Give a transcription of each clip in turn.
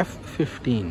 F-15.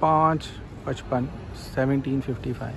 5:55 17:55.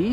D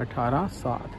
18:07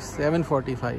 7:45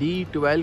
D12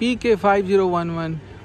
PK5011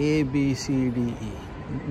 ABCDE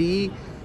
D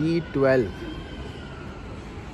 D12.